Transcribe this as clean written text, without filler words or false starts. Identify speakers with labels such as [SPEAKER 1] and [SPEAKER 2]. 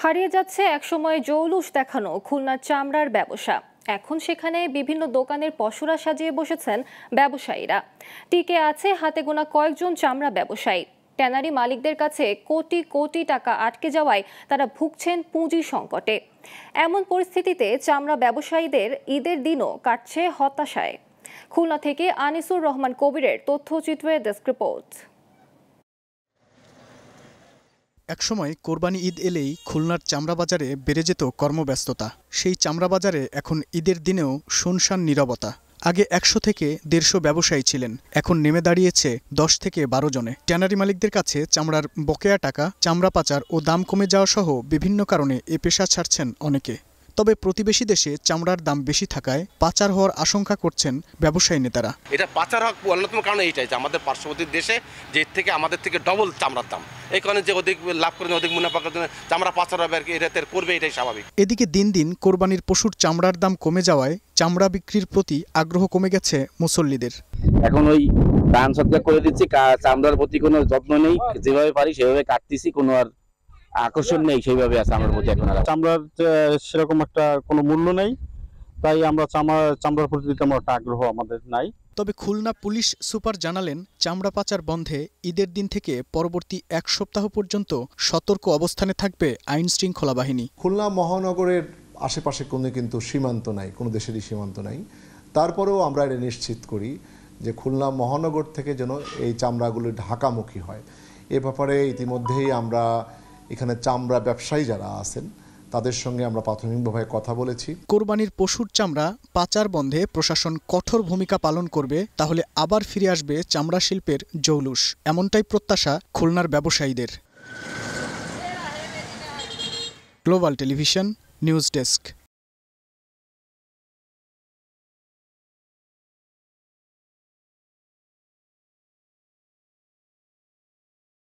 [SPEAKER 1] হারিয়ে যাচ্ছে একসময় জৌলুস দেখানো খুলনার চামড়ার ব্যবসা। এখন সেখানে বিভিন্ন দোকানের পসরা সাজিয়ে বসেছেন ব্যবসায়ীরা। টিকে আছে হাতে গোনা কয়েকজন চামড়া ব্যবসায়ী। ট্যানারি মালিকদের কাছে কোটি কোটি টাকা আটকে যাওয়ায় তারা ভুগছেন পুঁজি সংকটে। এমন পরিস্থিতিতে চামড়া ব্যবসায়ীদের ঈদের দিনও কাটছে হতাশায়। খুলনা থেকে আনিসুর রহমান কবিরের তথ্যচিত্রে ডেস্ক রিপোর্ট।
[SPEAKER 2] একসময় কোরবানি ঈদ এলেই খুলনার চামড়া বাজারে বেড়ে যেত কর্মব্যস্ততা। সেই চামড়া বাজারে এখন ঈদের দিনেও শুনশান নীরবতা। আগে ১০০ থেকে ১৫০ ব্যবসায়ী ছিলেন, এখন নেমে দাঁড়িয়েছে ১০ থেকে ১২ জনে। ট্যানারি মালিকদের কাছে চামড়ার বকেয়া টাকা, চামড়া পাচার ও দাম কমে যাওয়া সহ বিভিন্ন কারণে এ পেশা ছাড়ছেন অনেকে। তবে প্রতিবেশী দেশে চামড়ার দাম বেশি থাকায় পাচার হওয়ার আশঙ্কা করছেন ব্যবসায়ী নেতারা।
[SPEAKER 3] এটা পাচার হওয়ার অন্যতম কারণ এইটাই যে আমাদের পার্শ্ববর্তী দেশে যে থেকে আমাদের থেকে ডবল চামড়ার দাম, এই কারণে যে অধিক লাভ করেন, অধিক মুনাফা করার জন্য চামড়া পাচার হবে আর কি, এটা করবে, এটাই স্বাভাবিক।
[SPEAKER 2] এদিকে দিন দিন কোরবানির পশুর চামড়ার দাম কমে যাওয়ায় চামড়া বিক্রির প্রতি আগ্রহ কমে গেছে মুসল্লিদের।
[SPEAKER 4] এখন ওই দান সৎকার করে দিচ্ছি, চামড়ার প্রতি কোনো যত্ন নেই, যেভাবে পারি সেভাবে কাটতেছি, কোনো আর আকর্ষণ নেই সেইভাবে আছে আমার প্রতি। এখন
[SPEAKER 5] চামড়ার সেরকম একটা কোনো মূল্য নেই, তাই আমরা চামড়ার প্রতি তেমন একটা আগ্রহ আমাদের নাই।
[SPEAKER 2] তবে খুলনা পুলিশ সুপার জানালেন, চামড়া পাচার বন্ধে ঈদের দিন থেকে পরবর্তী ১ সপ্তাহ পর্যন্ত সতর্ক অবস্থানে থাকবে আইন শৃঙ্খলা বাহিনী।
[SPEAKER 6] খুলনা মহানগরের আশেপাশে কোনো কিন্তু সীমান্ত নাই, কোনো দেশেরই সীমান্ত নাই। তারপরেও আমরা এটা নিশ্চিত করি যে খুলনা মহানগর থেকে যেন এই চামড়াগুলো ঢাকামুখী হয়। এ ব্যাপারে ইতিমধ্যেই আমরা এখানে চামড়া ব্যবসায়ী যারা আছেন তাদের সঙ্গে আমরা প্রাথমিকভাবে কথা বলেছি।
[SPEAKER 2] কোরবানির পশুর চামড়া পাচার বন্ধে প্রশাসন কঠোর ভূমিকা পালন করবে, তাহলে আবার ফিরে আসবে চামড়া শিল্পের জৌলুস। এমনটাই প্রত্যাশা খুলনার ব্যবসায়ীদের। Global television news desk.